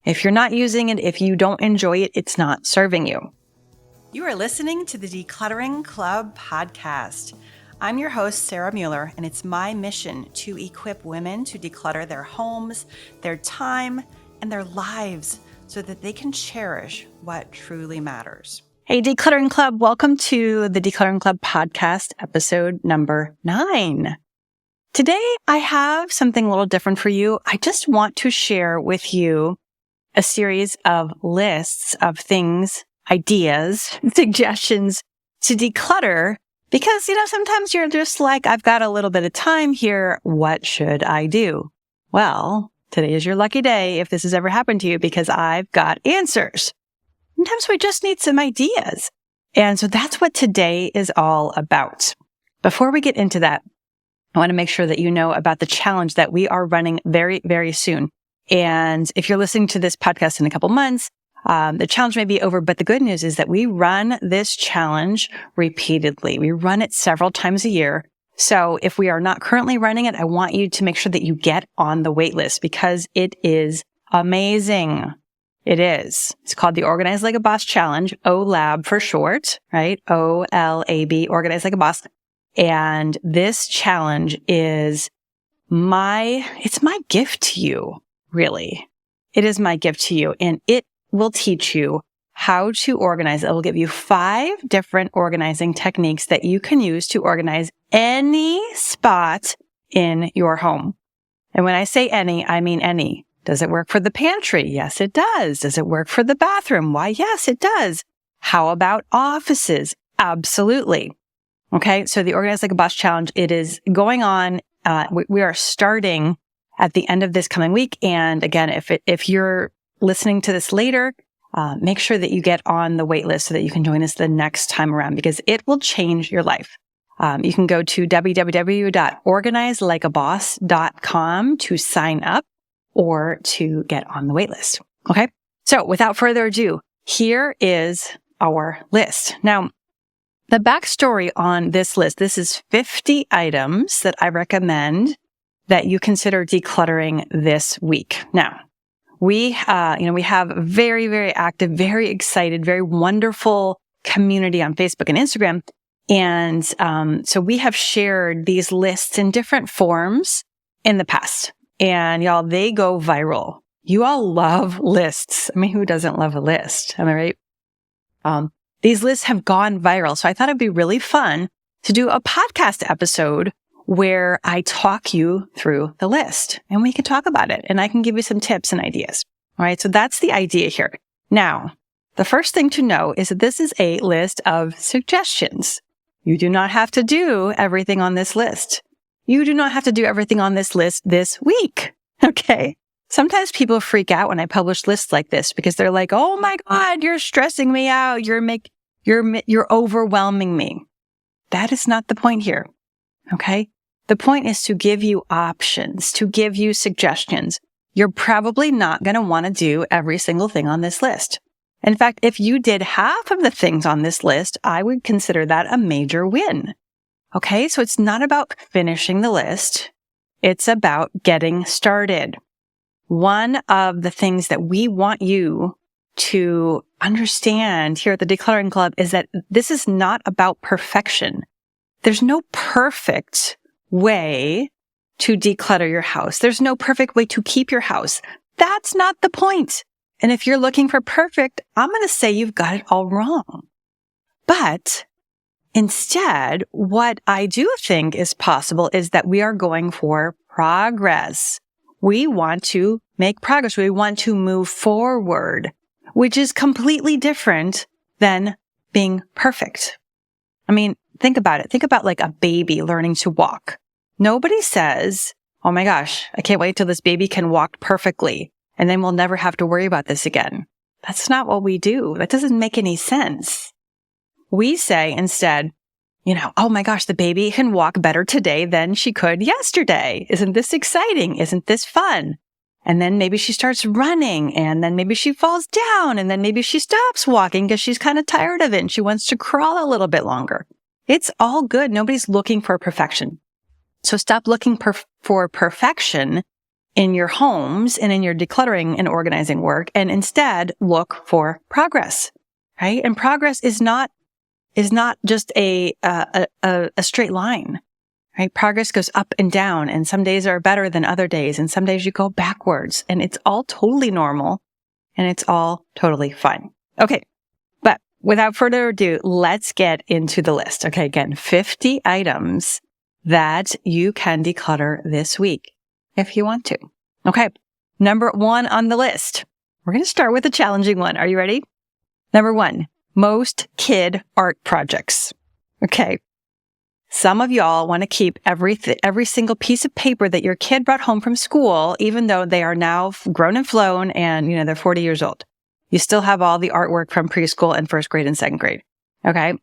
If you're not using it, if you don't enjoy it, it's not serving you. You are listening to the Decluttering Club podcast. I'm your host, Sarah Mueller, and it's my mission to equip women to declutter their homes, their time, and their lives so that they can cherish what truly matters. Hey, Decluttering Club, welcome to the Decluttering Club podcast, episode number 9. Today, I have something a little different for you. I just want to share with you a series of lists of things, ideas, suggestions to declutter because, sometimes you're just like, I've got a little bit of time here. What should I do? Well, today is your lucky day if this has ever happened to you because I've got answers. Sometimes we just need some ideas. And so that's what today is all about. Before we get into that, I want to make sure that you know about the challenge that we are running very, very soon. And if you're listening to this podcast in a couple months, the challenge may be over. But the good news is that we run this challenge repeatedly. We run it several times a year. So if we are not currently running it, I want you to make sure that you get on the wait list because it is amazing. It is. It's called the Organize Like a Boss Challenge, OLAB for short, right? OLAB, Organize Like a Boss. And this challenge is it's my gift to you, really. It is my gift to you, and it will teach you how to organize. It will give you 5 different organizing techniques that you can use to organize any spot in your home. And when I say any, I mean any. Does it work for the pantry? Yes, it does. Does it work for the bathroom? Why, yes, it does. How about offices? Absolutely. Okay, so the Organize Like a Boss Challenge, it is going on. We are starting at the end of this coming week. And again, if you're listening to this later, make sure that you get on the wait list so that you can join us the next time around because it will change your life. You can go to www.organizelikeaboss.com to sign up or to get on the wait list. Okay. So without further ado, here is our list. Now, the backstory on this list, this is 50 items that I recommend that you consider decluttering this week. Now, we have a very, very active, very excited, very wonderful community on Facebook and Instagram. And so we have shared these lists in different forms in the past. And y'all, they go viral. You all love lists. I mean, who doesn't love a list? Am I right? These lists have gone viral. So I thought it'd be really fun to do a podcast episode where I talk you through the list and we can talk about it and I can give you some tips and ideas. All right. So that's the idea here. Now, the first thing to know is that this is a list of suggestions. You do not have to do everything on this list. You do not have to do everything on this list this week. Okay. Sometimes people freak out when I publish lists like this because they're like, "Oh my God, you're stressing me out. You're overwhelming me." That is not the point here. Okay. The point is to give you options, to give you suggestions. You're probably not going to want to do every single thing on this list. In fact, if you did half of the things on this list, I would consider that a major win. Okay. So it's not about finishing the list. It's about getting started. One of the things that we want you to understand here at the Decluttering Club is that this is not about perfection. There's no perfect way to declutter your house. There's no perfect way to keep your house. That's not the point. And if you're looking for perfect, I'm going to say you've got it all wrong. But instead, what I do think is possible is that we are going for progress. We want to make progress. We want to move forward, which is completely different than being perfect. I mean, think about it. Think about like a baby learning to walk. Nobody says, "Oh my gosh, I can't wait till this baby can walk perfectly, and then we'll never have to worry about this again." That's not what we do. That doesn't make any sense. We say instead, "Oh my gosh, the baby can walk better today than she could yesterday. Isn't this exciting? Isn't this fun?" And then maybe she starts running, and then maybe she falls down, and then maybe she stops walking because she's kind of tired of it and she wants to crawl a little bit longer. It's all good. Nobody's looking for perfection. So stop looking for perfection in your homes and in your decluttering and organizing work, and instead look for progress, right? And progress is not just a straight line, right? Progress goes up and down, and some days are better than other days, and some days you go backwards, and it's all totally normal, and it's all totally fine. Okay, but without further ado, let's get into the list. Okay, again, 50 items that you can declutter this week if you want to. Okay, number 1 on the list. We're going to start with a challenging one. Are you ready? Number 1, most kid art projects. Okay. Some of y'all want to keep every single piece of paper that your kid brought home from school, even though they are now grown and flown and, they're 40 years old. You still have all the artwork from preschool and first grade and second grade. Okay.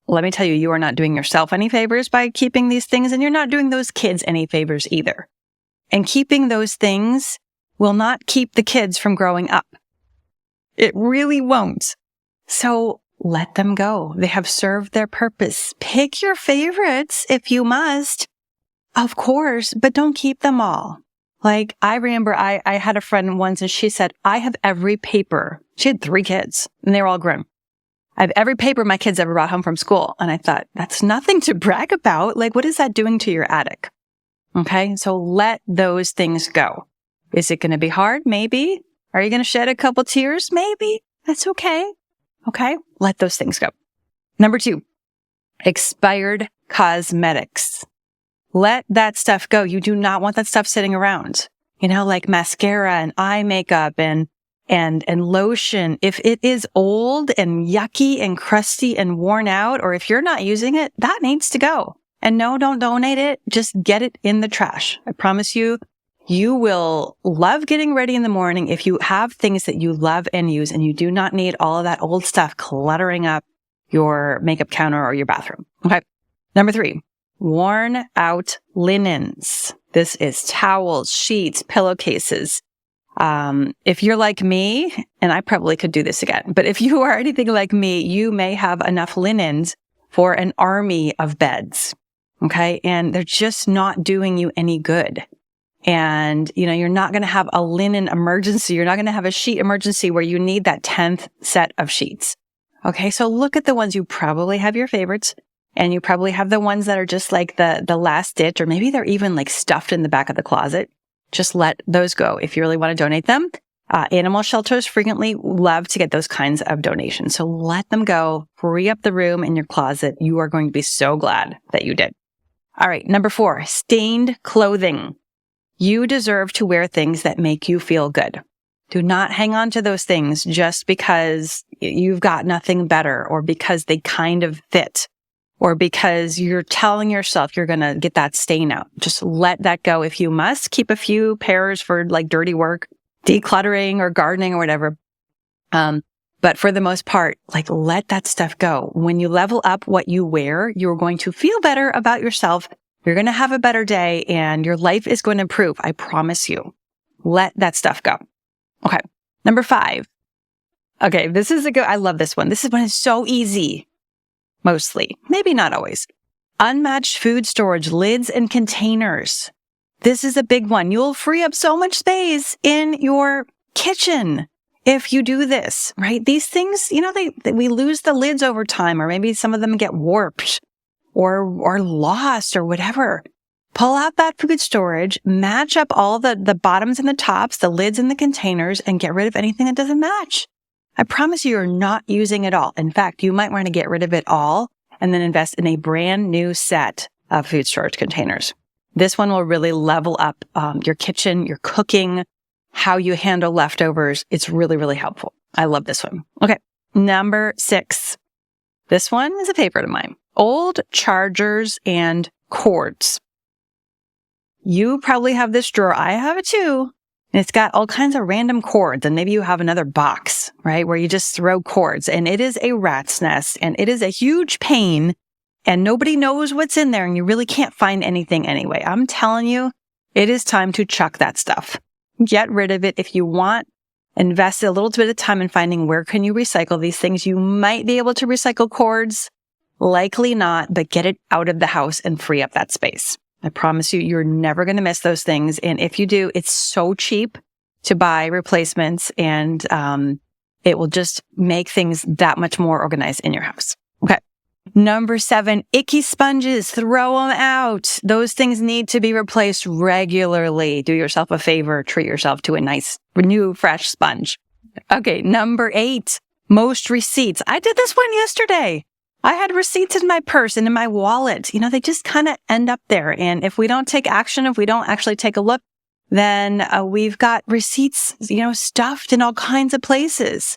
Let me tell you, you are not doing yourself any favors by keeping these things, and you're not doing those kids any favors either. And keeping those things will not keep the kids from growing up. It really won't. So let them go. They have served their purpose. Pick your favorites if you must, of course, but don't keep them all. Like, I remember I had a friend once, and she said, I have every paper. She had 3 kids, and they were all grown. I have every paper my kids ever brought home from school. And I thought, that's nothing to brag about. Like, what is that doing to your attic? Okay, so let those things go. Is it going to be hard? Maybe. Are you going to shed a couple tears? Maybe. That's okay. Okay, let those things go. Number 2, expired cosmetics. Let that stuff go. You do not want that stuff sitting around. Like mascara and eye makeup and lotion. If it is old and yucky and crusty and worn out, or if you're not using it, that needs to go. And no, don't donate it. Just get it in the trash. I promise you, you will love getting ready in the morning if you have things that you love and use, and you do not need all of that old stuff cluttering up your makeup counter or your bathroom. Okay. Number 3, worn out linens. This is towels, sheets, pillowcases. If you're like me, and I probably could do this again, but if you are anything like me, you may have enough linens for an army of beds. Okay. And they're just not doing you any good. And, you're not going to have a linen emergency. You're not going to have a sheet emergency where you need that 10th set of sheets. Okay. So look at the ones you probably have your favorites, and you probably have the ones that are just like the last ditch, or maybe they're even like stuffed in the back of the closet. Just let those go if you really want to donate them. Animal shelters frequently love to get those kinds of donations. So let them go. Free up the room in your closet. You are going to be so glad that you did. All right. Number 4, stained clothing. You deserve to wear things that make you feel good. Do not hang on to those things just because you've got nothing better, or because they kind of fit, or because you're telling yourself you're going to get that stain out. Just let that go if you must. Keep a few pairs for like dirty work, decluttering or gardening or whatever. But for the most part, like, let that stuff go. When you level up what you wear, you're going to feel better about yourself. You're going to have a better day, and your life is going to improve. I promise you. Let that stuff go. Okay. Number 5. Okay. This is I love this one. This is one is so easy. Mostly. Maybe not always. Unmatched food storage lids and containers. This is a big one. You'll free up so much space in your kitchen if you do this, right? These things, we lose the lids over time, or maybe some of them get warped or lost or whatever. Pull out that food storage, match up all the bottoms and the tops, the lids and the containers, and get rid of anything that doesn't match. I promise you're not using it all. In fact, you might want to get rid of it all and then invest in a brand new set of food storage containers. This one will really level up your kitchen, your cooking, how you handle leftovers. It's really, really helpful. I love this one. Okay. Number 6. This one is a favorite of mine. Old chargers and cords. You probably have this drawer. I have it too. And it's got all kinds of random cords. And maybe you have another box, right, where you just throw cords. And it is a rat's nest. And it is a huge pain. And nobody knows what's in there. And you really can't find anything anyway. I'm telling you, it is time to chuck that stuff. Get rid of it if you want. Invest a little bit of time in finding where can you recycle these things. You might be able to recycle cords. Likely not, but get it out of the house and free up that space. I promise you, you're never going to miss those things. And if you do, it's so cheap to buy replacements, and it will just make things that much more organized in your house. Okay. Number 7, icky sponges. Throw them out. Those things need to be replaced regularly. Do yourself a favor. Treat yourself to a nice, new, fresh sponge. Okay. Number 8, most receipts. I did this one yesterday. I had receipts in my purse and in my wallet. They just kind of end up there. And if we don't take action, if we don't actually take a look, then we've got receipts, stuffed in all kinds of places.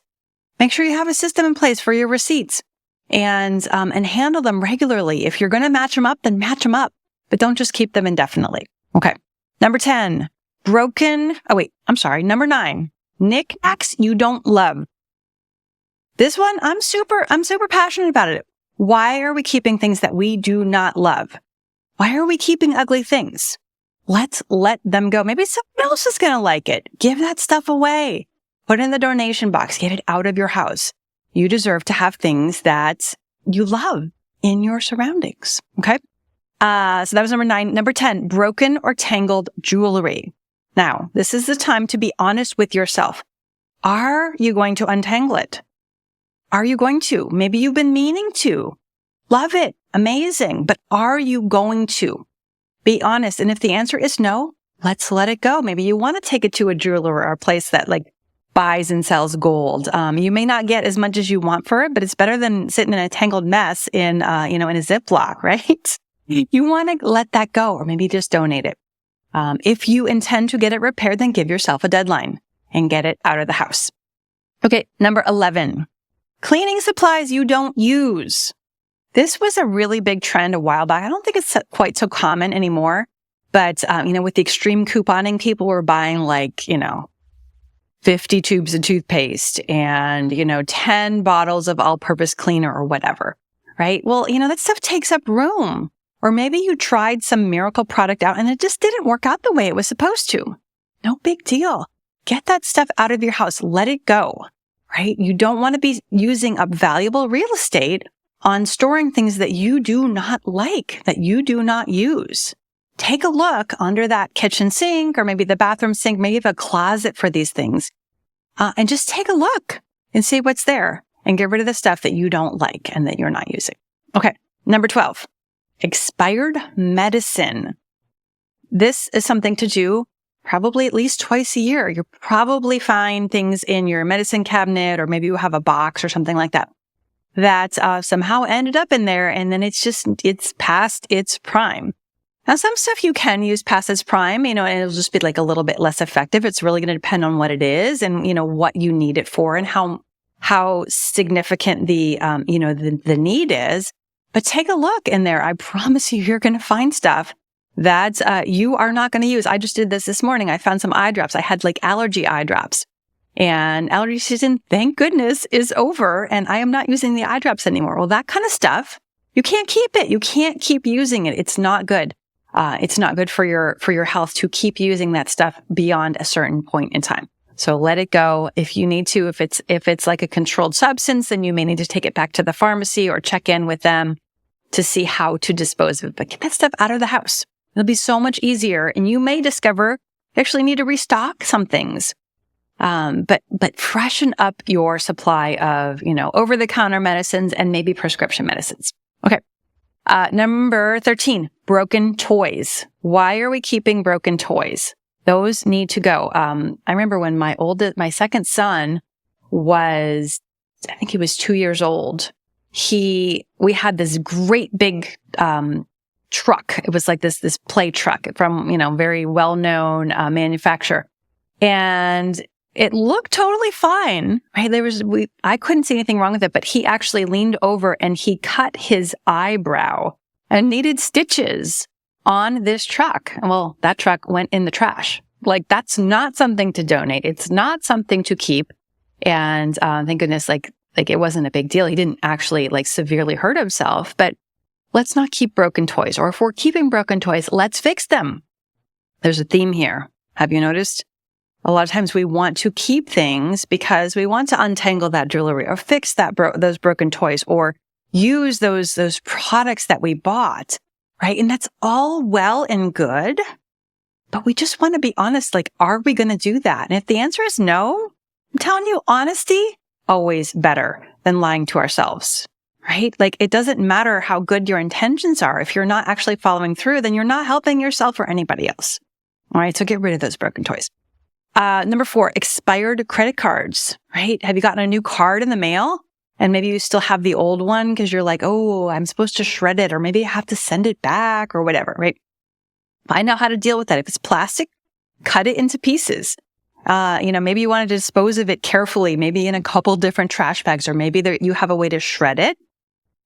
Make sure you have a system in place for your receipts and handle them regularly. If you're going to match them up, then match them up, but don't just keep them indefinitely. Okay. Number 10, Number 9, knickknacks you don't love. This one, I'm super passionate about it. Why are we keeping things that we do not love? Why are we keeping ugly things? Let's let them go. Maybe someone else is going to like it. Give that stuff away. Put it in the donation box. Get it out of your house. You deserve to have things that you love in your surroundings. Okay. So that was number 9. Number 10, broken or tangled jewelry. Now, this is the time to be honest with yourself. Are you going to untangle it? Are you going to? Maybe you've been meaning to. Love it. Amazing. But are you going to? Be honest. And if the answer is no, let's let it go. Maybe you want to take it to a jeweler or a place that buys and sells gold. You may not get as much as you want for it, but it's better than sitting in a tangled mess in a Ziploc, right? You want to let that go, or maybe just donate it. If you intend to get it repaired, then give yourself a deadline and get it out of the house. Okay. Number 11. Cleaning supplies you don't use. This was a really big trend a while back. I don't think it's quite so common anymore, but, with the extreme couponing, people were buying 50 tubes of toothpaste and, 10 bottles of all-purpose cleaner or whatever, right? Well, that stuff takes up room. Or maybe you tried some miracle product out and it just didn't work out the way it was supposed to. No big deal. Get that stuff out of your house. Let it go. Right? You don't want to be using up valuable real estate on storing things that you do not like, that you do not use. Take a look under that kitchen sink or maybe the bathroom sink. Maybe you have a closet for these things. And just take a look and see what's there and get rid of the stuff that you don't like and that you're not using. Okay. Number 12, expired medicine. This is something to do probably at least twice a year. You'll probably find things in your medicine cabinet, or maybe you have a box or something like that somehow ended up in there, and then it's past its prime. Now, some stuff you can use past its prime, and it'll just be a little bit less effective. It's really going to depend on what it is and, what you need it for and how significant the need is. But take a look in there. I promise you're going to find stuff that you are not going to use. I just did this morning. I found some eye drops. I had allergy eye drops, and allergy season, thank goodness, is over, and I am not using the eye drops anymore. Well, that kind of stuff, you can't keep it. You can't keep using it. It's not good. It's not good for your health to keep using that stuff beyond a certain point in time. So let it go. If you need to, if it's like a controlled substance, then you may need to take it back to the pharmacy or check in with them to see how to dispose of it. But get that stuff out of the house. It'll be so much easier. And you may discover you actually need to restock some things. But freshen up your supply of, over-the-counter medicines and maybe prescription medicines. Okay. Number 13, broken toys. Why are we keeping broken toys? Those need to go. I remember when my second son was, I think he was 2 years old. We had this great big, truck. It was like this play truck from, very well-known, manufacturer. And it looked totally fine, right? I couldn't see anything wrong with it, but he actually leaned over and he cut his eyebrow and needed stitches on this truck. Well, that truck went in the trash. That's not something to donate. It's not something to keep. And, thank goodness, it wasn't a big deal. He didn't actually severely hurt himself, but let's not keep broken toys. Or if we're keeping broken toys, let's fix them. There's a theme here. Have you noticed? A lot of times we want to keep things because we want to untangle that jewelry or fix those broken toys or use those products that we bought, right? And that's all well and good, but we just want to be honest. Like, are we going to do that? And if the answer is no, I'm telling you, honesty, always better than lying to ourselves, right? Like, it doesn't matter how good your intentions are. If you're not actually following through, then you're not helping yourself or anybody else. All right. So get rid of those broken toys. Number 4, expired credit cards, right? Have you gotten a new card in the mail? And maybe you still have the old one because you're like, oh, I'm supposed to shred it, or maybe I have to send it back or whatever, right? Find out how to deal with that. If it's plastic, cut it into pieces. Maybe you want to dispose of it carefully, maybe in a couple different trash bags, or maybe you have a way to shred it.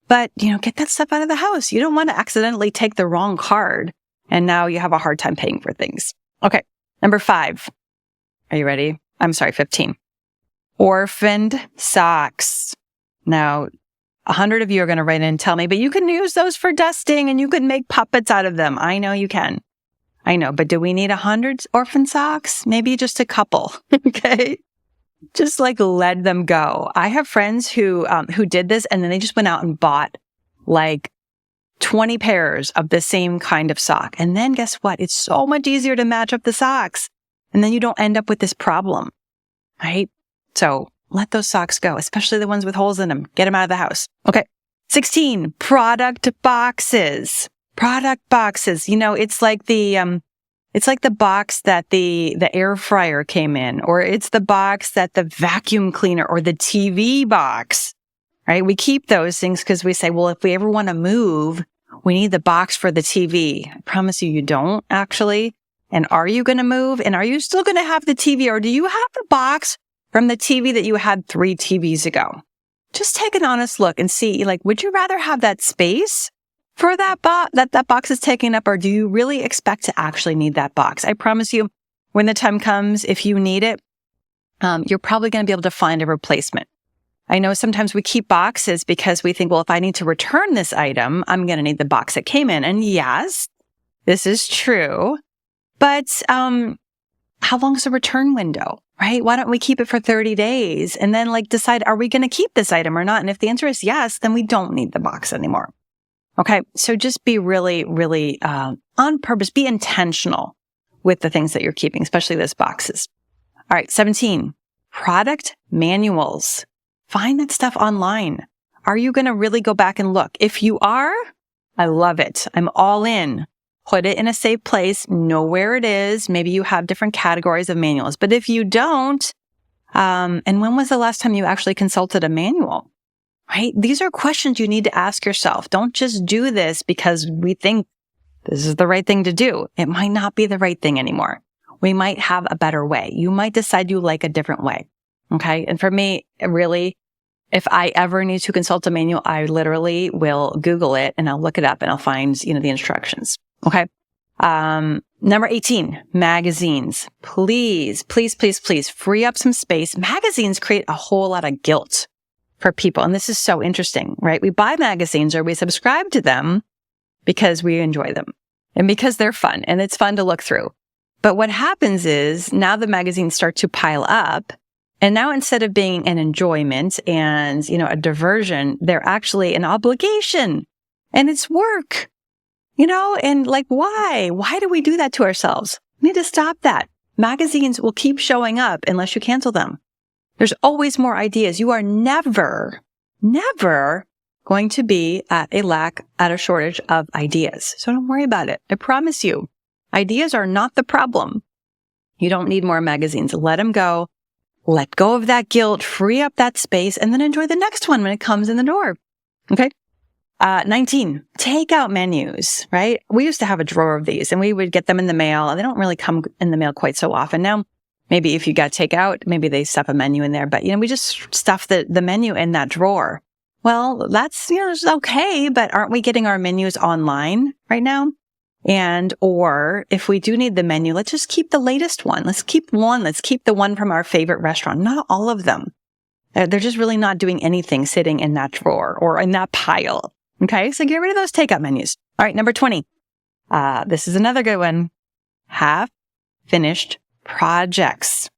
But, get that stuff out of the house. You don't want to accidentally take the wrong card, and now you have a hard time paying for things. Okay. Number 5. Are you ready? I'm sorry, 15. Orphaned socks. Now, 100 of you are going to write in and tell me, but you can use those for dusting and you can make puppets out of them. I know you can. I know, but do we need 100 orphan socks? Maybe just a couple, okay? Just like let them go. I have friends who did this, and then they just went out and bought like 20 pairs of the same kind of sock. And then guess what? It's so much easier to match up the socks. And then you don't end up with this problem, right? So let those socks go, especially the ones with holes in them. Get them out of the house. Okay. 16, product boxes. Product boxes. It's like the box that the air fryer came in, or it's the box that the vacuum cleaner or the TV box, right? We keep those things because we say, well, if we ever want to move, we need the box for the TV. I promise you don't actually. And are you going to move? And are you still going to have the TV? Or do you have the box from the TV that you had 3 TVs ago? Just take an honest look and see, would you rather have that space for that box is taken up, or do you really expect to actually need that box? I promise you, when the time comes, if you need it, you're probably going to be able to find a replacement. I know sometimes we keep boxes because we think, well, if I need to return this item, I'm going to need the box that came in. And yes, this is true. But how long is the return window, right? Why don't we keep it for 30 days and then decide, are we going to keep this item or not? And if the answer is yes, then we don't need the box anymore. Okay. So just be really, really on purpose, be intentional with the things that you're keeping, especially those boxes. All right. 17, product manuals. Find that stuff online. Are you going to really go back and look? If you are, I love it. I'm all in. Put it in a safe place, know where it is. Maybe you have different categories of manuals. But if you don't, and when was the last time you actually consulted a manual, right? These are questions you need to ask yourself. Don't just do this because we think this is the right thing to do. It might not be the right thing anymore. We might have a better way. You might decide you like a different way. Okay. And for me, really, if I ever need to consult a manual, I literally will Google it and I'll look it up and I'll find, the instructions. Okay. Number 18, magazines. Please, please, please, please free up some space. Magazines create a whole lot of guilt for people. And this is so interesting, right? We buy magazines or we subscribe to them because we enjoy them and because they're fun and it's fun to look through. But what happens is now the magazines start to pile up. And now instead of being an enjoyment and, a diversion, they're actually an obligation and it's work. And why? Why do we do that to ourselves? We need to stop that. Magazines will keep showing up unless you cancel them. There's always more ideas. You are never going to be at a shortage of ideas. So don't worry about it. I promise you, ideas are not the problem. You don't need more magazines. Let them go. Let go of that guilt, free up that space, and then enjoy the next one when it comes in the door. Okay? 19, takeout menus, right? We used to have a drawer of these and we would get them in the mail and they don't really come in the mail quite so often. Now, maybe if you got takeout, maybe they stuff a menu in there, but we just stuff the menu in that drawer. Well, that's, it's okay, but aren't we getting our menus online right now? Or if we do need the menu, let's just keep the latest one. Let's keep the one from our favorite restaurant. Not all of them. They're just really not doing anything sitting in that drawer or in that pile. Okay, so get rid of those takeout menus. All right, number 20. This is another good one. Half-finished projects.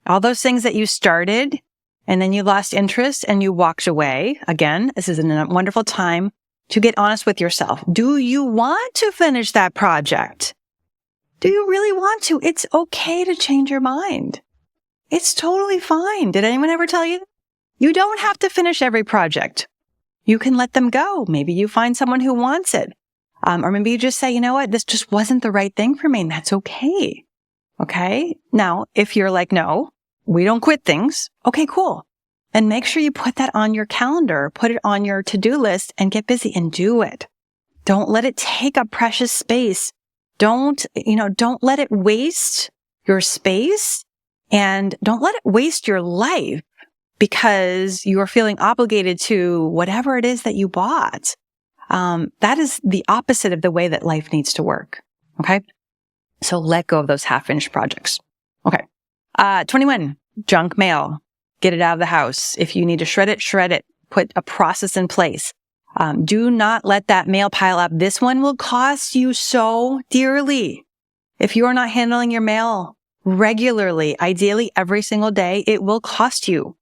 All those things that you started and then you lost interest and you walked away. Again, this is a wonderful time to get honest with yourself. Do you want to finish that project? Do you really want to? It's okay to change your mind. It's totally fine. Did anyone ever tell you that? You don't have to finish every project. You can let them go. Maybe you find someone who wants it. Or maybe you just say, you know what, this just wasn't the right thing for me, and that's okay. Okay? Now, if you're like, no, we don't quit things. Okay, cool. And make sure you put that on your calendar, put it on your to-do list, and get busy and do it. Don't let it take up precious space. Don't let it waste your space, and don't let it waste your life because you are feeling obligated to whatever it is that you bought. That is the opposite of the way that life needs to work. Okay. So let go of those half-finished projects. Okay. 21, junk mail. Get it out of the house. If you need to shred it. Put a process in place. Do not let that mail pile up. This one will cost you so dearly. If you are not handling your mail regularly, ideally every single day, it will cost you.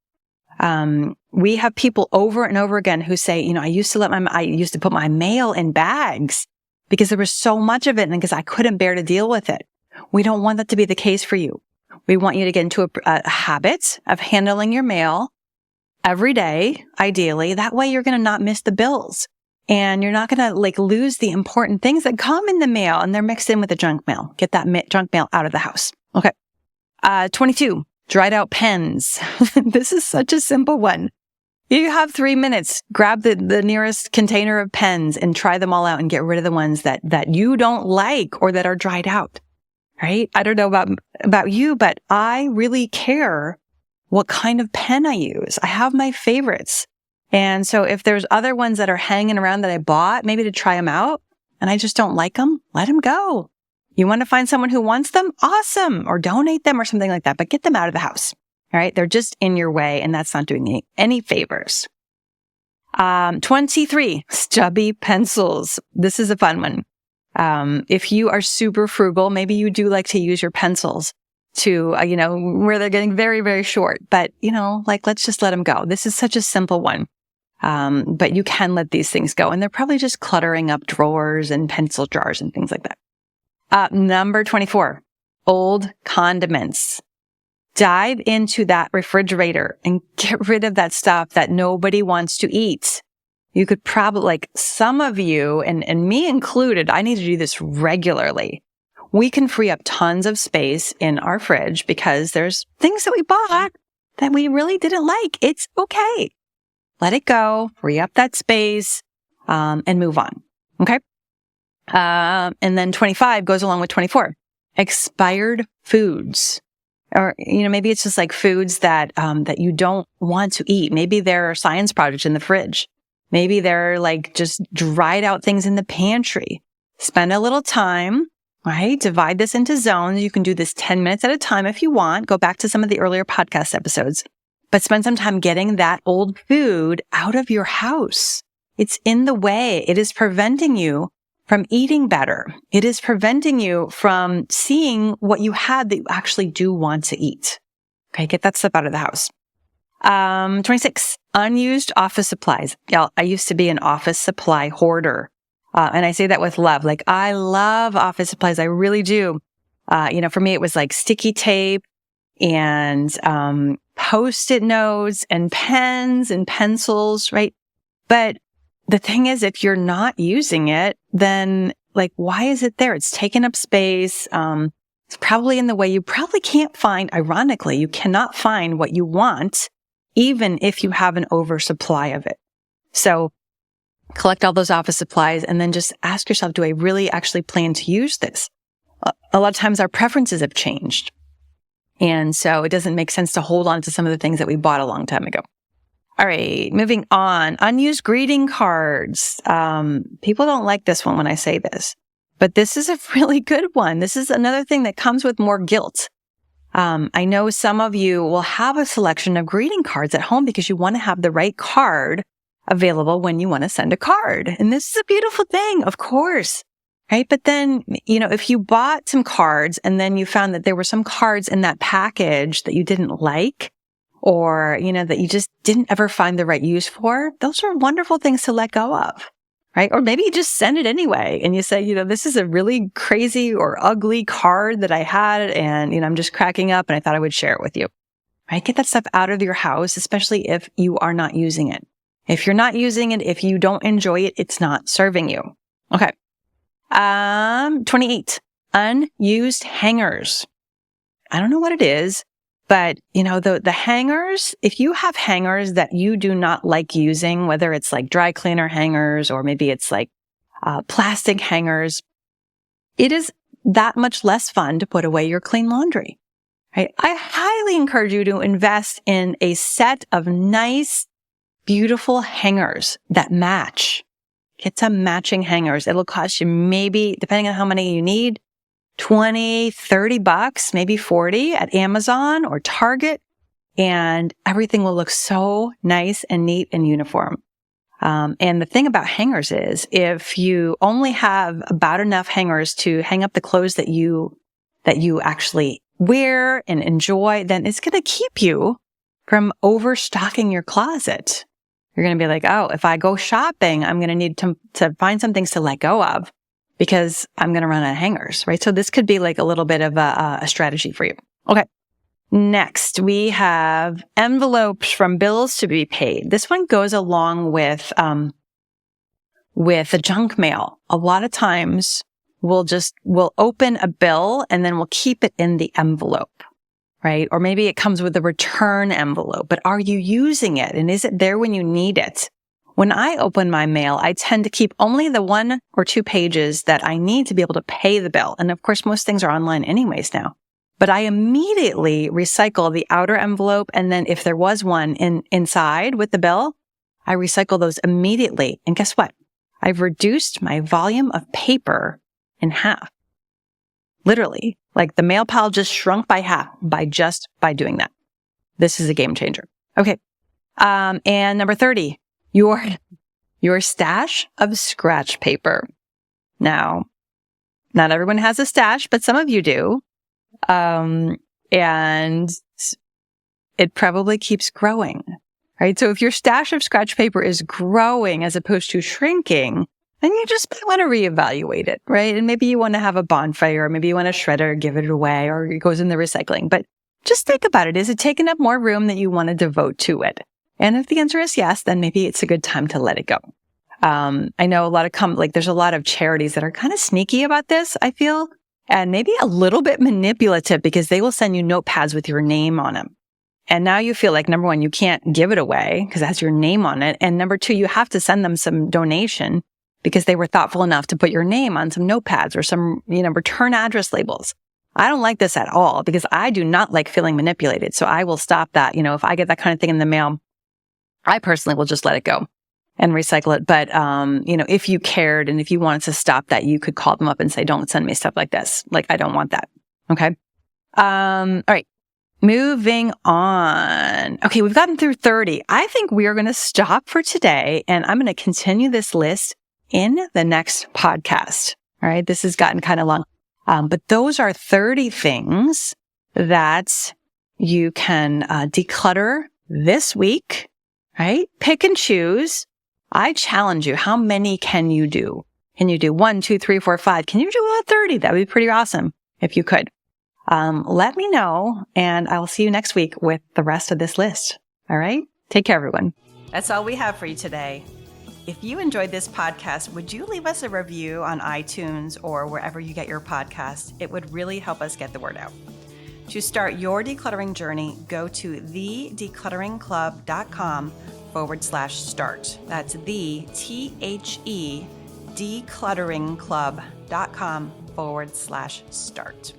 We have people over and over again who say, I used to put my mail in bags because there was so much of it and because I couldn't bear to deal with it. We don't want that to be the case for you. We want you to get into a habit of handling your mail every day, ideally. That way you're going to not miss the bills and you're not going to lose the important things that come in the mail and they're mixed in with the junk mail. Get that junk mail out of the house. Okay. 22, dried out pens. This is such a simple one. You have 3 minutes. Grab the nearest container of pens and try them all out and get rid of the ones that you don't like or that are dried out. Right? I don't know about you, but I really care what kind of pen I use. I have my favorites. And so if there's other ones that are hanging around that I bought, maybe to try them out, and I just don't like them, let them go. You want to find someone who wants them? Awesome. Or donate them or something like that, but get them out of the house. All right. They're just in your way and that's not doing any favors. 23, stubby pencils. This is a fun one. If you are super frugal, maybe you do like to use your pencils to, where they're getting very, very short, but let's just let them go. This is such a simple one. But you can let these things go and they're probably just cluttering up drawers and pencil jars and things like that. Number 24, old condiments. Dive into that refrigerator and get rid of that stuff that nobody wants to eat. You could probably, some of you, and me included, I need to do this regularly. We can free up tons of space in our fridge because there's things that we bought that we really didn't like. It's okay. Let it go, free up that space, and move on. Okay? And then 25 goes along with 24. Expired foods. Or, maybe it's just foods that you don't want to eat. Maybe there are science projects in the fridge. Maybe there are just dried out things in the pantry. Spend a little time, right? Divide this into zones. You can do this 10 minutes at a time if you want. Go back to some of the earlier podcast episodes. But spend some time getting that old food out of your house. It's in the way. It is preventing you from eating better. It is preventing you from seeing what you had that you actually do want to eat. Okay, get that stuff out of the house. 26, unused office supplies. I used to be an office supply hoarder. And I say that with love. I love office supplies. I really do. For me, it was sticky tape and Post-it notes and pens and pencils, right? But the thing is, if you're not using it, then why is it there? It's taking up space. It's probably in the way. You probably can't find, ironically, you cannot find what you want, even if you have an oversupply of it. So collect all those office supplies and then just ask yourself, do I really actually plan to use this? A lot of times our preferences have changed. And so it doesn't make sense to hold on to some of the things that we bought a long time ago. All right, moving on. Unused greeting cards. People don't like this one when I say this, but this is a really good one. This is another thing that comes with more guilt. I know some of you will have a selection of greeting cards at home because you want to have the right card available when you want to send a card. And this is a beautiful thing, of course, right? But then, if you bought some cards and then you found that there were some cards in that package that you didn't like, or, that you just didn't ever find the right use for, those are wonderful things to let go of. right? Or maybe you just send it anyway and you say, this is a really crazy or ugly card that I had and, I'm just cracking up and I thought I would share it with you, right? Get that stuff out of your house, especially if you are not using it. If you're not using it, if you don't enjoy it, it's not serving you. Okay. 28, unused hangers. I don't know what it is, but the hangers, if you have hangers that you do not like using, whether it's like dry cleaner hangers or maybe it's like plastic hangers, it is that much less fun to put away your clean laundry, right? I highly encourage you to invest in a set of nice, beautiful hangers that match. Get some matching hangers. It'll cost you maybe, depending on how many you need, $20, $30, maybe 40 at Amazon or Target. And everything will look so nice and neat and uniform. And the thing about hangers is if you only have about enough hangers to hang up the clothes that you actually wear and enjoy, then it's going to keep you from overstocking your closet. You're going to be like, oh, if I go shopping, I'm going to need to find some things to let go of because I'm going to run out of hangers, right? So this could be like a little bit of a strategy for you. Okay. Next, we have envelopes from bills to be paid. This one goes along with the junk mail. A lot of times we'll open a bill and then we'll keep it in the envelope. Right? Or maybe it comes with a return envelope, but are you using it? And is it there when you need it? When I open my mail, I tend to keep only the 1 or 2 pages that I need to be able to pay the bill. And of course, most things are online anyways now. But I immediately recycle the outer envelope. And then if there was one inside with the bill, I recycle those immediately. And guess what? I've reduced my volume of paper in half. Literally, like the mail pile just shrunk by half by doing that. This is a game changer. Okay. And number 30, your stash of scratch paper. Now, not everyone has a stash, but some of you do. And it probably keeps growing, right? So if your stash of scratch paper is growing as opposed to shrinking, then you just want to reevaluate it, right? And maybe you want to have a bonfire, or maybe you want to shred it or give it away, or it goes in the recycling. But just think about it. Is it taking up more room that you want to devote to it? And if the answer is yes, then maybe it's a good time to let it go. I know a lot of there's a lot of charities that are kind of sneaky about this, I feel, and maybe a little bit manipulative because they will send you notepads with your name on them. And now you feel like, number one, you can't give it away because it has your name on it. And number two, you have to send them some donation because they were thoughtful enough to put your name on some notepads or some, return address labels. I don't like this at all because I do not like feeling manipulated. So I will stop that. If I get that kind of thing in the mail, I personally will just let it go and recycle it. But, if you cared and if you wanted to stop that, you could call them up and say, don't send me stuff like this. Like, I don't want that. Okay. All right. Moving on. Okay. We've gotten through 30. I think we are going to stop for today and I'm going to continue this list in the next podcast. All right. This has gotten kind of long. But those are 30 things that you can declutter this week, right? Pick and choose. I challenge you. How many can you do? Can you do 1, 2, 3, 4, 5? Can you do all 30? That would be pretty awesome if you could. Let me know and I'll see you next week with the rest of this list. All right. Take care, everyone. That's all we have for you today. If you enjoyed this podcast, would you leave us a review on iTunes or wherever you get your podcast? It would really help us get the word out. To start your decluttering journey, go to thedeclutteringclub.com/start. That's declutteringclub.com/start.